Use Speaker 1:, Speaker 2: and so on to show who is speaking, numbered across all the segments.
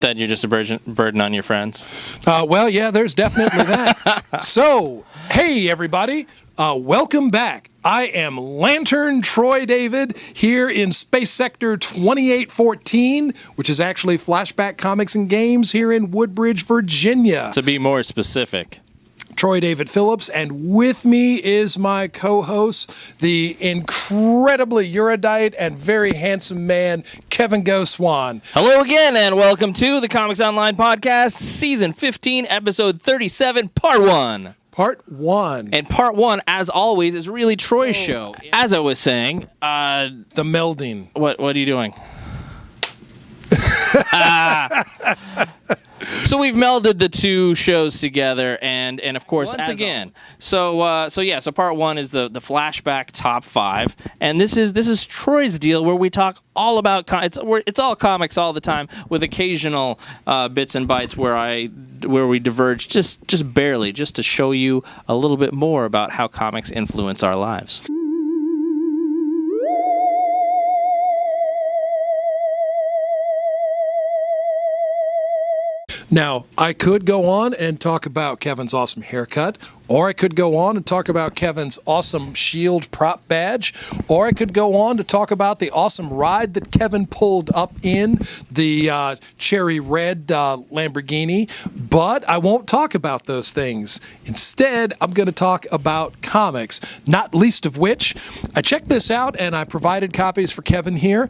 Speaker 1: That you're just a burden on your friends?
Speaker 2: Well, yeah, there's definitely that. So, hey, everybody. Welcome back. I am Lantern Troy David here in Space Sector 2814, which is actually Flashback Comics and Games here in Woodbridge, Virginia.
Speaker 1: To be more specific.
Speaker 2: Troy David Phillips, and with me is my co-host, the incredibly erudite and very handsome man, Kevin Gaussoin.
Speaker 1: Hello again, and welcome to the Comics Online podcast, Season 15, Episode 37, Part 1.
Speaker 2: Part 1.
Speaker 1: And Part 1, as always, is really Troy's show. As I was saying...
Speaker 2: the melding.
Speaker 1: What are you doing? So we've melded the two shows together, and of course, once again, so part 1 is the Flashback top 5, and this is Troy's deal where we talk all about it's all comics all the time with occasional bits and bites where we diverge just barely, just to show you a little bit more about how comics influence our lives.
Speaker 2: Now, I could go on and talk about Kevin's awesome haircut, or I could go on and talk about Kevin's awesome shield prop badge, or I could go on to talk about the awesome ride that Kevin pulled up in, the cherry red Lamborghini, but I won't talk about those things. Instead, I'm going to talk about comics, not least of which, I checked this out and I provided copies for Kevin here.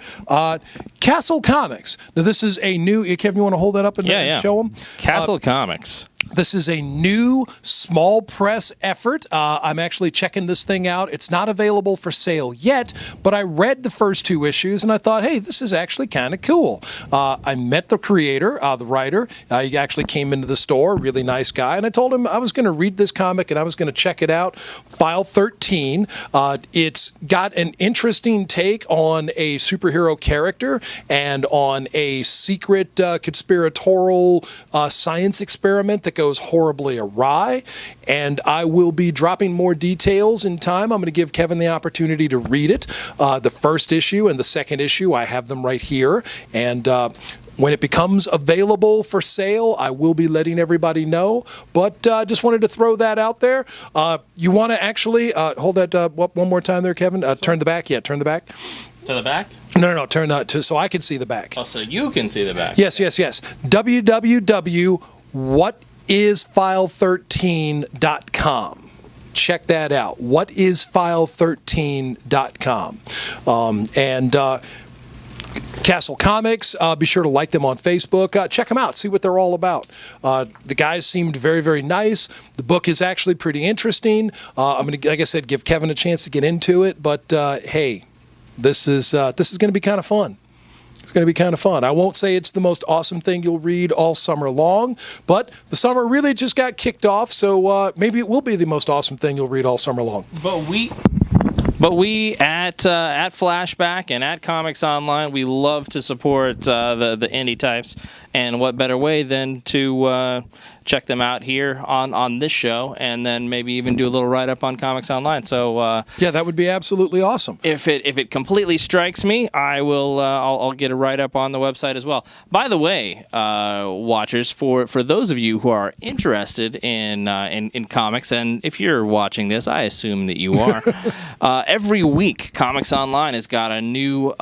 Speaker 2: Castle Comics. Now, this is a new... Kevin, you want to hold that up and show them?
Speaker 1: Castle Comics.
Speaker 2: This is a new small press effort. I'm actually checking this thing out. It's not available for sale yet, but I read the first 2 issues and I thought, hey, this is actually kind of cool. I met the creator, the writer. He actually came into the store, really nice guy, and I told him I was going to read this comic and I was going to check it out. File 13. It's got an interesting take on a superhero character and on a secret conspiratorial science experiment that goes horribly awry, and I will be dropping more details in time. I'm going to give Kevin the opportunity to read it. The first issue and the second issue, I have them right here, and when it becomes available for sale, I will be letting everybody know, but just wanted to throw that out there. You want to actually, hold that one more time there, Kevin. Turn the back. Yeah, turn the back.
Speaker 1: To the back?
Speaker 2: No, turn so I can see the back.
Speaker 1: Oh, so you can see the back.
Speaker 2: Yes. www.whatisfile13.com. Check that out. Whatisfile13.com. And Castle Comics, be sure to like them on Facebook. Check them out, see what they're all about. The guys seemed very, very nice. The book is actually pretty interesting. I'm going to, like I said, give Kevin a chance to get into it, but hey, this is going to be kind of fun. It's going to be kind of fun. I won't say it's the most awesome thing you'll read all summer long, but the summer really just got kicked off, so maybe it will be the most awesome thing you'll read all summer long.
Speaker 1: But we at Flashback and at Comics Online, we love to support the indie types, and what better way than to check them out here on this show, and then maybe even do a little write-up on Comics Online. So
Speaker 2: yeah, that would be absolutely awesome.
Speaker 1: If it completely strikes me, I'll get a write-up on the website as well. By the way, watchers, for those of you who are interested in comics, and if you're watching this, I assume that you are. Every week, Comics Online has got a new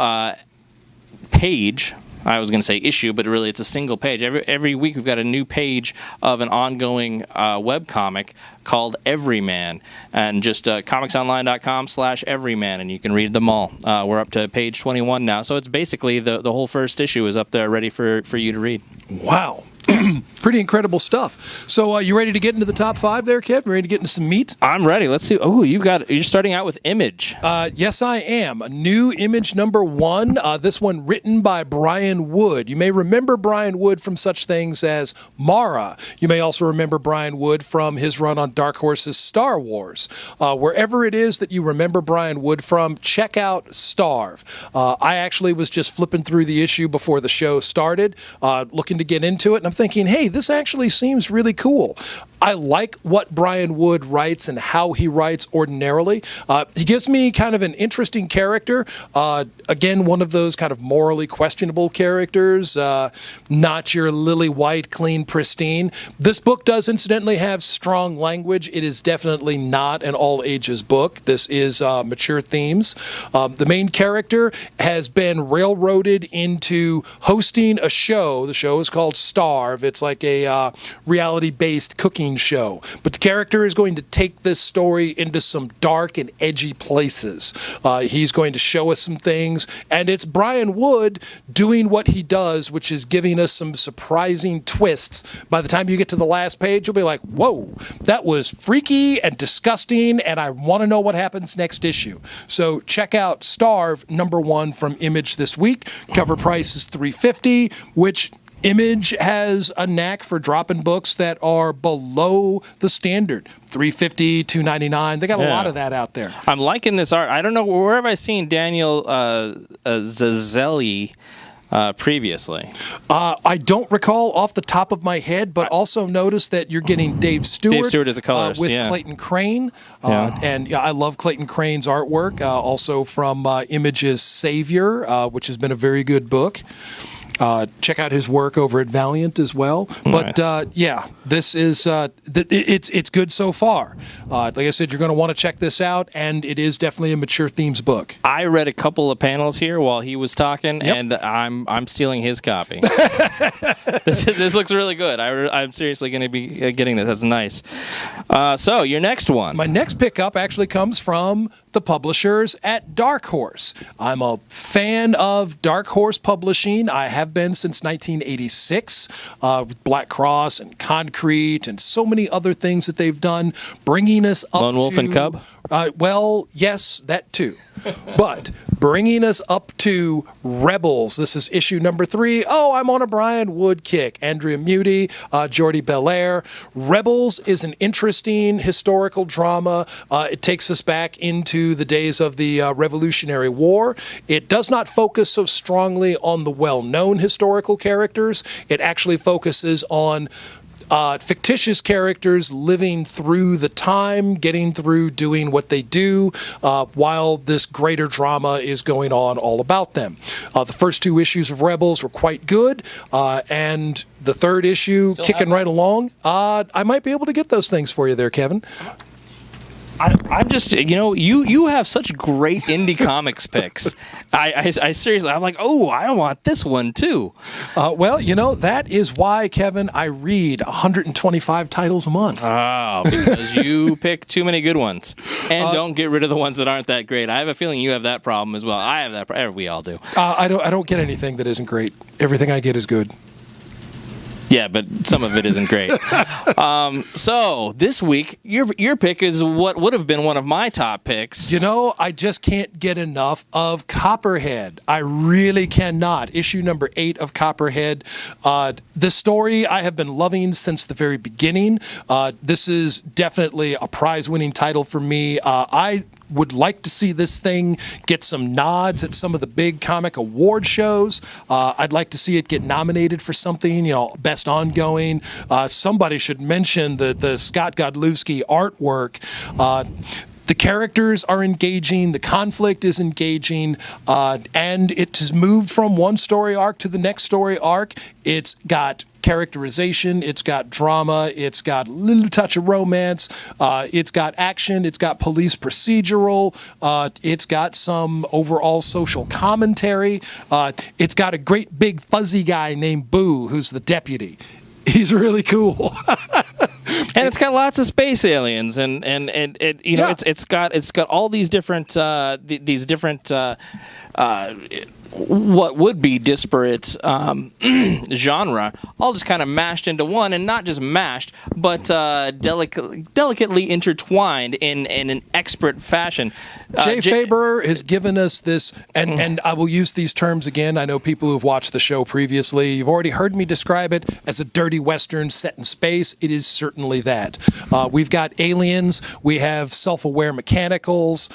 Speaker 1: page. I was going to say issue, but really it's a single page. Every week we've got a new page of an ongoing webcomic called Everyman, and just comicsonline.com/everyman, and you can read them all. We're up to page 21 now, so it's basically the whole first issue is up there ready for you to read.
Speaker 2: Wow. Pretty incredible stuff. So you ready to get into the top 5 there, Kev? You ready to get into some meat?
Speaker 1: I'm ready. Let's see. Oh, you're starting out with Image.
Speaker 2: Yes, I am. A new Image number 1. This one written by Brian Wood. You may remember Brian Wood from such things as Mara. You may also remember Brian Wood from his run on Dark Horse's Star Wars. Wherever it is that you remember Brian Wood from, check out Starve. I actually was just flipping through the issue before the show started, looking to get into it, and I'm thinking, hey, this actually seems really cool. I like what Brian Wood writes and how he writes ordinarily. He gives me kind of an interesting character. Again, one of those kind of morally questionable characters, not your lily white, clean, pristine. This book does incidentally have strong language. It is definitely not an all-ages book. This is mature themes. The main character has been railroaded into hosting a show. The show is called Starve. It's like a reality-based cooking show. But the character is going to take this story into some dark and edgy places. He's going to show us some things, and it's Brian Wood doing what he does, which is giving us some surprising twists. By the time you get to the last page, you'll be like, whoa, that was freaky and disgusting, and I want to know what happens next issue. So check out Starve, #1 from Image this week. Cover price is $3.50, which Image has a knack for dropping books that are below the standard. $3.50, $2.99. They got a lot of that out there.
Speaker 1: I'm liking this art. I don't know, where have I seen Daniel Zazzelli previously?
Speaker 2: I don't recall off the top of my head, but also notice that you're getting Dave Stewart.
Speaker 1: Dave Stewart is a colorist,
Speaker 2: with Clayton Crane. And I love Clayton Crane's artwork, also from Image's Savior, which has been a very good book. Check out his work over at Valiant as well. But
Speaker 1: nice.
Speaker 2: This is it's good so far. Like I said, you're going to want to check this out, and it is definitely a mature themes book.
Speaker 1: I read a couple of panels here while he was talking, and I'm stealing his copy. This looks really good. I'm seriously going to be getting this. That's nice. So your next one.
Speaker 2: My next pickup actually comes from the publishers at Dark Horse. I'm a fan of Dark Horse Publishing. I have been since 1986 with Black Cross and Concrete and so many other things that they've done, bringing us up
Speaker 1: Lone Wolf and Cub?
Speaker 2: Well, yes, that too. But bringing us up to Rebels. This is issue #3. Oh, I'm on a Brian Wood kick. Andrea Muti, Jordi Belair. Rebels is an interesting historical drama. It takes us back into the days of the Revolutionary War. It does not focus so strongly on the well-known historical characters. It actually focuses on fictitious characters living through the time, getting through doing what they do, while this greater drama is going on all about them. The first 2 issues of Rebels were quite good, and the 3rd issue, kicking right along. I might be able to get those things for you there, Kevin.
Speaker 1: I'm just, you have such great indie comics picks. I seriously, I'm like, oh, I want this one too.
Speaker 2: Well, that is why, Kevin, I read 125 titles a month.
Speaker 1: Oh, because you pick too many good ones and don't get rid of the ones that aren't that great. I have a feeling you have that problem as well. I have that problem. We all do.
Speaker 2: I don't get anything that isn't great. Everything I get is good.
Speaker 1: Yeah, but some of it isn't great. So this week, your pick is what would have been one of my top picks.
Speaker 2: I just can't get enough of Copperhead. I really cannot. Issue #8 of Copperhead. This story I have been loving since the very beginning. This is definitely a prize-winning title for me. I would like to see this thing get some nods at some of the big comic award shows. I'd like to see it get nominated for something, best ongoing. Somebody should mention the Scott Godlewski artwork. The characters are engaging, the conflict is engaging, and it has moved from one story arc to the next story arc. It's got characterization, it's got drama, it's got a little touch of romance, it's got action, it's got police procedural, it's got some overall social commentary, it's got a great big fuzzy guy named Boo who's the deputy. He's really cool.
Speaker 1: And it's got lots of space aliens, and it's got all these different what would be disparate genre, all just kind of mashed into one, and not just mashed, but delicately intertwined in an expert fashion.
Speaker 2: Jay Faber has given us this, and I will use these terms again. I know people who've watched the show previously. You've already heard me describe it as a dirty Western set in space. It is certainly that. We've got aliens. We have self-aware mechanicals.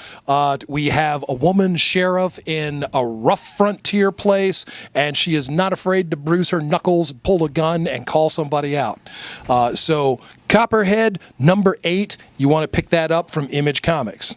Speaker 2: We have a woman sheriff in a rough frontier place, and she is not afraid to bruise her knuckles, pull a gun, and call somebody out. So Copperhead, number 8. You want to pick that up from Image Comics.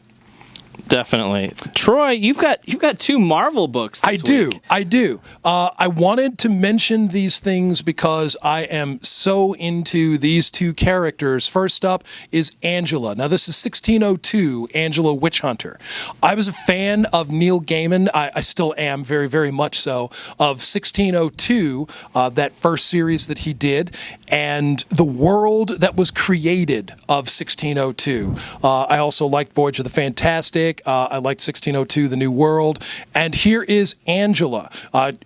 Speaker 1: Definitely. Troy, you've got 2 Marvel books this week.
Speaker 2: I do. I wanted to mention these things because I am so into these 2 characters. First up is Angela. Now, this is 1602, Angela Witch Hunter. I was a fan of Neil Gaiman. I still am, very, very much so, of 1602, that first series that he did, and the world that was created of 1602. I also liked Voyage of the Fantastic. I liked 1602, The New World. And here is Angela.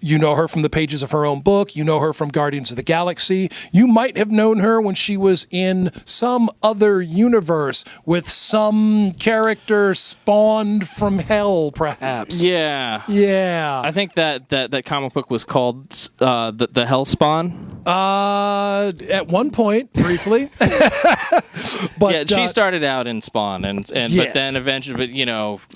Speaker 2: You know her from the pages of her own book. You know her from Guardians of the Galaxy. You might have known her when she was in some other universe with some character spawned from hell, perhaps.
Speaker 1: Yeah.
Speaker 2: Yeah.
Speaker 1: I think that comic book was called the Hellspawn.
Speaker 2: At one point, briefly.
Speaker 1: But yeah, she started out in Spawn, and
Speaker 2: yes.
Speaker 1: But then eventually,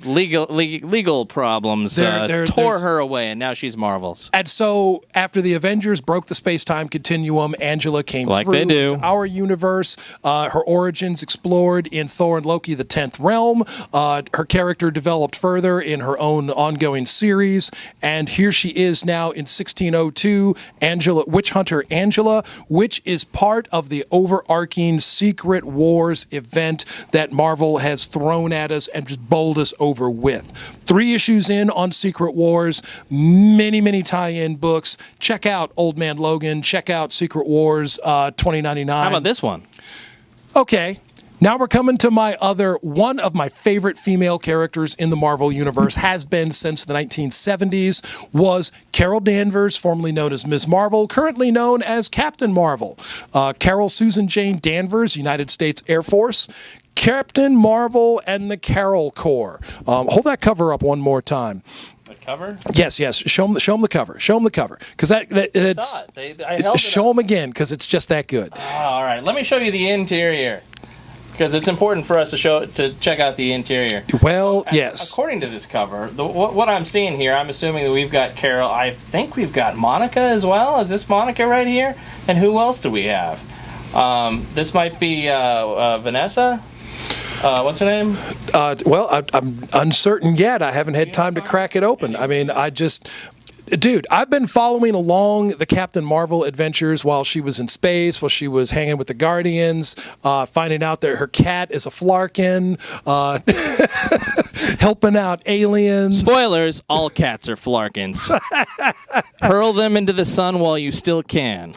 Speaker 1: legal problems tore her away, and now she's Marvel's.
Speaker 2: And so, after the Avengers broke the space-time continuum, Angela came through
Speaker 1: they do.
Speaker 2: to our universe. Her origins explored in Thor and Loki: The 10th Realm. Her character developed further in her own ongoing series, and here she is now in 1602, Angela, Witch Hunter Angela, which is part of the overarching Secret Wars event that Marvel has thrown at us and just bowled us over with. 3 issues in on Secret Wars, many, many tie-in books. Check out Old Man Logan. Check out Secret Wars 2099.
Speaker 1: How about this one?
Speaker 2: Okay. Now we're coming to one of my favorite female characters in the Marvel Universe, has been since the 1970s, was Carol Danvers, formerly known as Ms. Marvel, currently known as Captain Marvel. Carol Susan Jane Danvers, United States Air Force. Captain Marvel and the Carol Corps. Hold that cover up one more time.
Speaker 1: The cover?
Speaker 2: Yes. Show them the cover. Show them the cover, because I held it. Show them again, because it's just that good.
Speaker 1: All right, let me show you the interior, because it's important for us to check out the interior.
Speaker 2: Well, yes.
Speaker 1: According to this cover, what I'm seeing here, I'm assuming that we've got Carol. I think we've got Monica as well. Is this Monica right here? And who else do we have? This might be Vanessa. What's her name?
Speaker 2: Well, I'm uncertain yet. I haven't had time to crack it open. I mean, Dude, I've been following along the Captain Marvel adventures while she was in space, while she was hanging with the Guardians, finding out that her cat is a Flarkin, helping out aliens.
Speaker 1: Spoilers, all cats are Flarkins. Hurl them into the sun while you still can.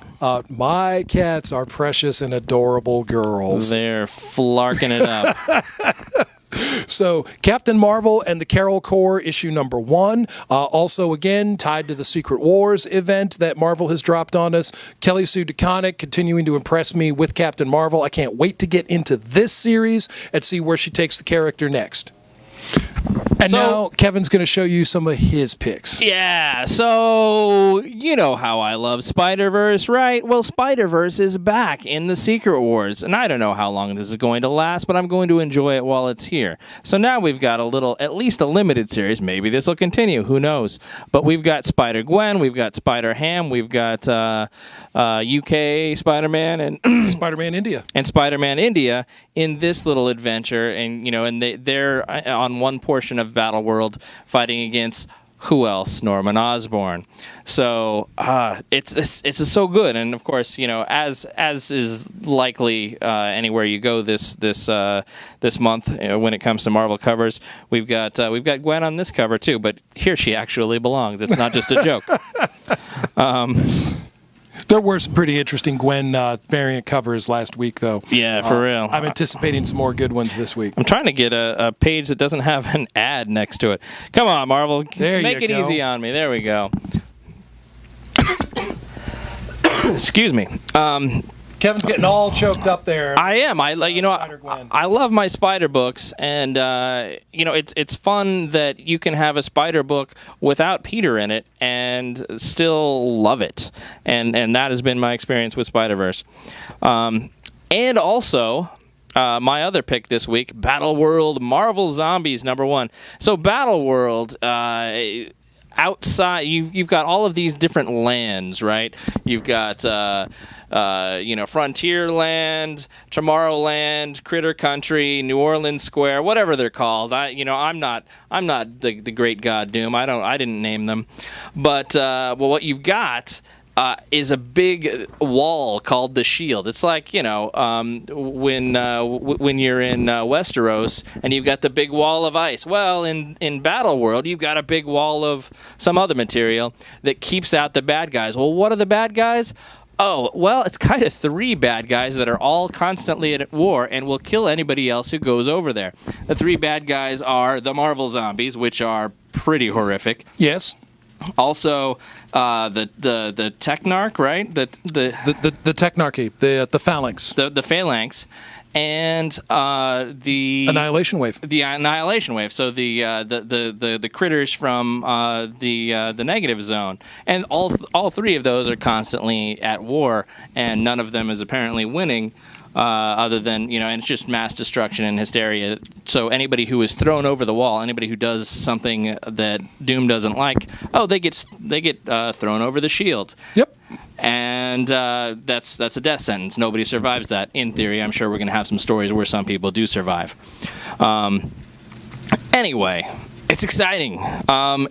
Speaker 2: My cats are precious and adorable girls.
Speaker 1: They're flarking it up.
Speaker 2: So, Captain Marvel and the Carol Corps, issue number 1. Also, again, tied to the Secret Wars event that Marvel has dropped on us. Kelly Sue DeConnick continuing to impress me with Captain Marvel. I can't wait to get into this series and see where she takes the character next. And now Kevin's going to show you some of his picks.
Speaker 1: Yeah, so you know how I love Spider-Verse, right? Well, Spider-Verse is back in the Secret Wars, and I don't know how long this is going to last, but I'm going to enjoy it while it's here. So now we've got at least a limited series. Maybe this will continue. Who knows? But we've got Spider-Gwen, we've got Spider-Ham, we've got UK Spider-Man and
Speaker 2: Spider-Man India.
Speaker 1: And Spider-Man India in this little adventure, and they're on one portion of Battle World fighting against who else? Norman Osborn. So it's so good, and of course, as is likely anywhere you go this month when it comes to Marvel covers, we've got Gwen on this cover too. But here she actually belongs. It's not just a joke.
Speaker 2: There were some pretty interesting Gwen variant covers last week, though.
Speaker 1: Yeah, for real.
Speaker 2: I'm anticipating some more good ones this week.
Speaker 1: I'm trying to get a page that doesn't have an ad next to it. Come on, Marvel. Make it easy on me. There we go. Excuse me.
Speaker 2: Kevin's getting all choked up there.
Speaker 1: I am. I love my Spider books, and it's fun that you can have a Spider book without Peter in it and still love it, and that has been my experience with Spider-Verse. And also, my other pick this week, Battle World Marvel Zombies #1. So Battle World. outside. You've got all of these different lands, right? You've got Frontierland, Tomorrowland, Critter Country, New Orleans Square, whatever they're called. I'm not the great god Doom. I didn't name them, but what you've got is a big wall called the Shield. It's like, when you're in Westeros and you've got the big wall of ice. Well, in Battle World, you've got a big wall of some other material that keeps out the bad guys. Well, what are the bad guys? Oh, well, it's kind of 3 bad guys that are all constantly at war and will kill anybody else who goes over there. The 3 bad guys are the Marvel zombies, which are pretty horrific.
Speaker 2: Yes.
Speaker 1: Also, the Technarch, right? The
Speaker 2: Technarchy, the Phalanx.
Speaker 1: The Phalanx, and the
Speaker 2: Annihilation Wave.
Speaker 1: The Annihilation Wave. So the critters from the Negative Zone, and all 3 of those are constantly at war, and none of them is apparently winning. Other than, and it's just mass destruction and hysteria. So anybody who is thrown over the wall, anybody who does something that Doom doesn't like, they get thrown over the Shield.
Speaker 2: Yep.
Speaker 1: And that's a death sentence. Nobody survives that. In theory, I'm sure we're going to have some stories where some people do survive. Anyway. It's exciting.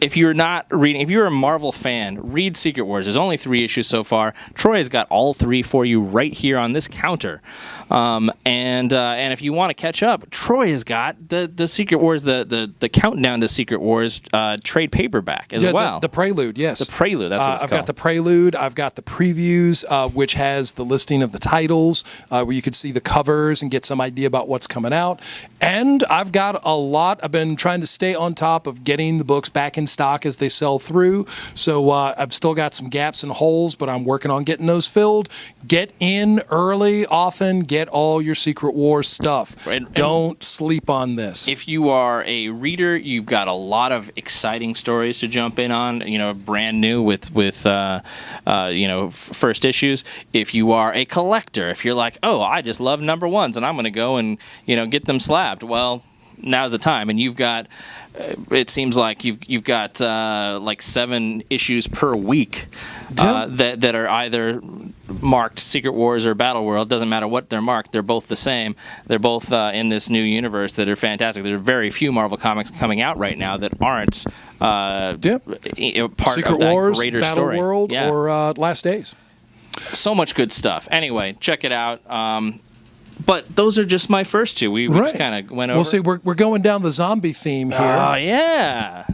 Speaker 1: If you're not reading, if you're a Marvel fan, read Secret Wars. There's only 3 issues so far. Troy has got all 3 for you right here on this counter. And if you want to catch up, Troy has got the Secret Wars, the countdown to Secret Wars trade paperback as well.
Speaker 2: The Prelude, yes.
Speaker 1: The Prelude, that's what it's
Speaker 2: I've
Speaker 1: called.
Speaker 2: got the Prelude. I've got the previews, which has the listing of the titles, where you could see the covers and get some idea about what's coming out. And I've got a lot. I've been trying to stay on top of getting the books back in stock as they sell through. So I've still got some gaps and holes, but I'm working on getting those filled. Get in early, often. Get all your Secret Wars stuff. Right. Don't sleep on this.
Speaker 1: If you are a reader, you've got a lot of exciting stories to jump in on. Brand new with first issues. If you are a collector, if you're like, I just love number 1s and I'm going to go and get them slabbed. Well, now's the time, and you've got. It seems like you've got like 7 issues per week that are either marked Secret Wars or Battle World. Doesn't matter what they're marked; they're both the same. They're both in this new universe that are fantastic. There are very few Marvel comics coming out right now that aren't part
Speaker 2: Secret
Speaker 1: of that
Speaker 2: Wars,
Speaker 1: greater
Speaker 2: Battle
Speaker 1: story.
Speaker 2: World, or Last Days.
Speaker 1: So much good stuff. Anyway, check it out. But those are just my first 2. We just kind of went over.
Speaker 2: We'll see. We're going down the zombie theme here.
Speaker 1: Oh, yeah.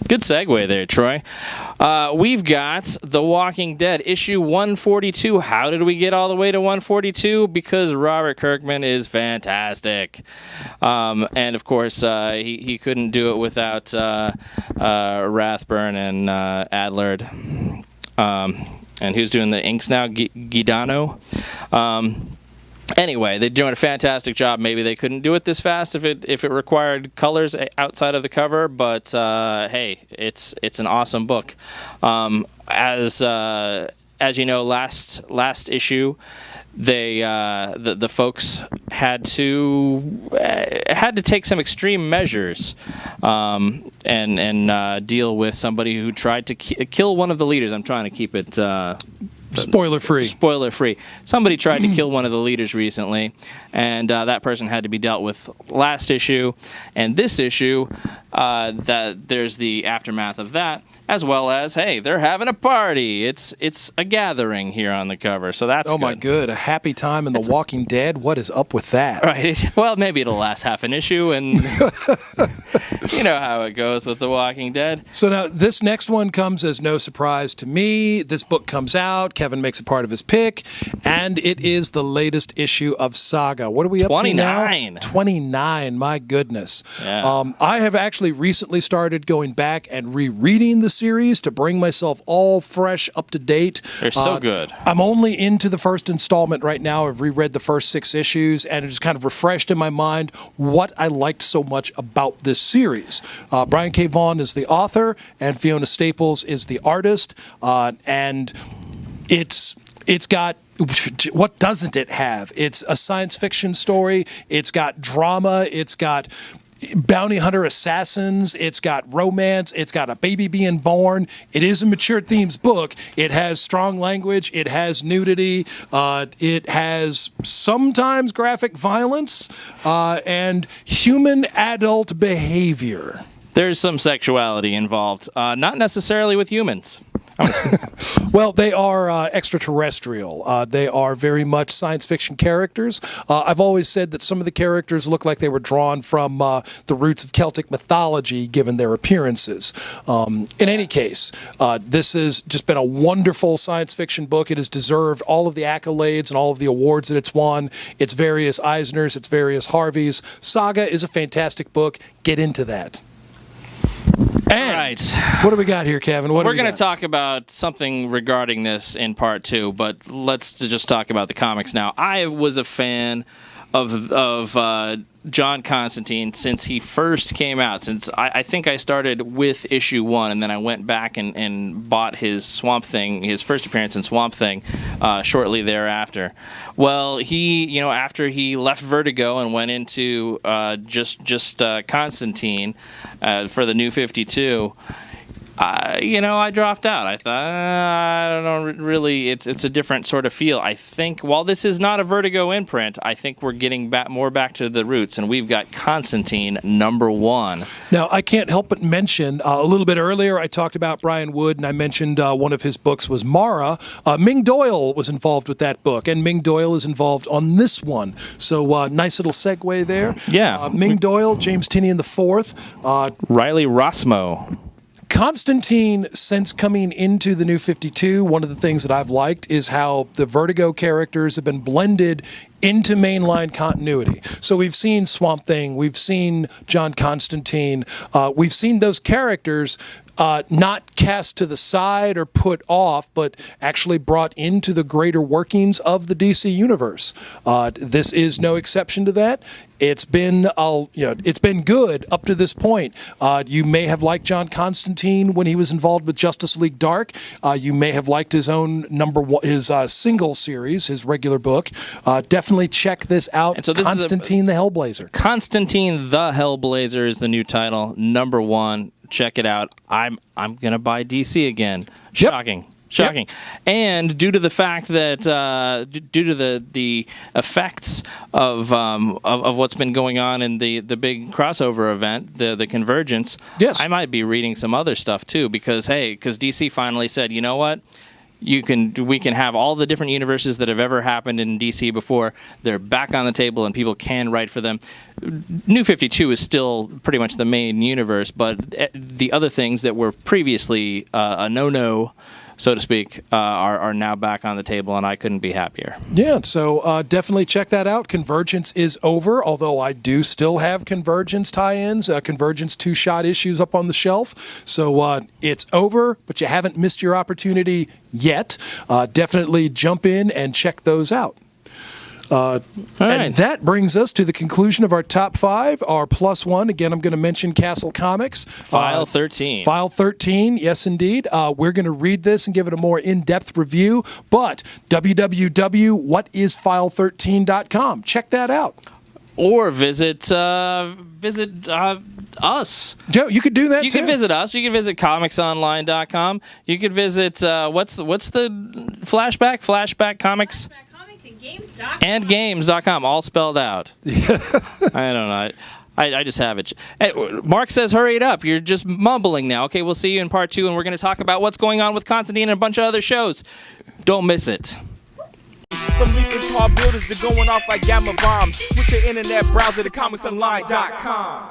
Speaker 1: Good segue there, Troy. We've got The Walking Dead, issue 142. How did we get all the way to 142? Because Robert Kirkman is fantastic. And, of course, he couldn't do it without Rathburn and Adlard. And who's doing the inks now? Guidano. Anyway, they're doing a fantastic job. Maybe they couldn't do it this fast if it required colors outside of the cover, but hey, it's an awesome book. As you know, last issue, they the folks had to take some extreme measures and deal with somebody who tried to kill one of the leaders. I'm trying to keep it.
Speaker 2: Spoiler free.
Speaker 1: Somebody tried to kill one of the leaders recently, and that person had to be dealt with last issue. And this issue, that there's the aftermath of that, as well as, hey, they're having a party. It's a gathering here on the cover, so that's
Speaker 2: my good. A happy time in The Walking Dead. What is up with that?
Speaker 1: Right. Well, maybe it'll last half an issue, and you know how it goes with The Walking Dead.
Speaker 2: So now this next one comes as no surprise to me. This book comes out. Kevin makes it part of his pick, and it is the latest issue of Saga. What are we up to now? 29. My goodness.
Speaker 1: Yeah.
Speaker 2: I have actually recently started going back and rereading the series to bring myself all fresh, up to date.
Speaker 1: They're so good.
Speaker 2: I'm only into the first installment right now. I've reread the first 6 issues, and it just kind of refreshed in my mind what I liked so much about this series. Brian K. Vaughan is the author, and Fiona Staples is the artist, and it's got, what doesn't it have? It's a science fiction story. It's got drama. It's got bounty hunter assassins. It's got romance. It's got a baby being born. It is a mature themes book. It has strong language. It has nudity. It has sometimes graphic violence and human adult behavior.
Speaker 1: There's some sexuality involved, not necessarily with humans.
Speaker 2: Well, they are extraterrestrial. They are very much science fiction characters. I've always said that some of the characters look like they were drawn from the roots of Celtic mythology, given their appearances. In any case, this has just been a wonderful science fiction book. It has deserved all of the accolades and all of the awards that it's won. Its various Eisners, its various Harveys. Saga is a fantastic book. Get into that. And
Speaker 1: right.
Speaker 2: What do we got here, Kevin?
Speaker 1: We're going to talk about something regarding this in part 2, but let's just talk about the comics now. I was a fan of John Constantine since he first came out. Since I think I started with issue 1, and then I went back and bought his Swamp Thing, his first appearance in Swamp Thing, shortly thereafter. Well, he, after he left Vertigo and went into just Constantine for the New 52. I dropped out. I thought, I don't know, really, it's a different sort of feel. I think, while this is not a Vertigo imprint, I think we're getting more back to the roots, and we've got Constantine #1.
Speaker 2: Now, I can't help but mention, a little bit earlier, I talked about Brian Wood, and I mentioned one of his books was Mara. Ming Doyle was involved with that book, and Ming Doyle is involved on this one. So, nice little segue there.
Speaker 1: Yeah.
Speaker 2: Ming Doyle, James Tynion IV.
Speaker 1: Riley Rossmo.
Speaker 2: Constantine, since coming into the New 52, one of the things that I've liked is how the Vertigo characters have been blended into mainline continuity. So we've seen Swamp Thing, we've seen John Constantine, we've seen those characters not cast to the side or put off, but actually brought into the greater workings of the DC universe. This is no exception to that. It's been, it's been good up to this point. You may have liked John Constantine when he was involved with Justice League Dark. You may have liked his own his single series, his regular book. Definitely check this out. And so this Constantine the Hellblazer.
Speaker 1: Constantine the Hellblazer is the new title, #1. Check it out. I'm gonna buy DC again. Shocking. Yep. Shocking. Yep. And due to the fact that due to the effects of what's been going on in the big crossover event, the Convergence,
Speaker 2: yes,
Speaker 1: I might be reading some other stuff too, because DC finally said, you know what? We can have all the different universes that have ever happened in DC before. They're back on the table, and people can write for them. New 52 is still pretty much the main universe, but the other things that were previously a no-no, so to speak, are now back on the table, and I couldn't be happier.
Speaker 2: Yeah, so definitely check that out. Convergence is over, although I do still have Convergence tie-ins, Convergence 2-shot issues up on the shelf. So it's over, but you haven't missed your opportunity yet. Definitely jump in and check those out. And that brings us to the conclusion of our top 5. Our +1, again, I'm going to mention Castle Comics.
Speaker 1: File 13.
Speaker 2: File 13, yes, indeed. We're going to read this and give it a more in-depth review, but www.whatisfile13.com. Check that out.
Speaker 1: Or visit us.
Speaker 2: Yeah, you could do that,
Speaker 1: You
Speaker 2: too.
Speaker 1: can visit us. You can visit ComicsOnline.com. You could visit, what's the Flashback? Flashback Comics? And games.com, all spelled out. I don't know. I just have it. Hey, Marc says, hurry it up. You're just mumbling now. Okay, we'll see you in part 2, and we're going to talk about what's going on with Constantine and a bunch of other shows. Don't miss it.
Speaker 3: From leaping car builders to going off like gamma bombs. Switch your internet browser to ComicsOnline.com.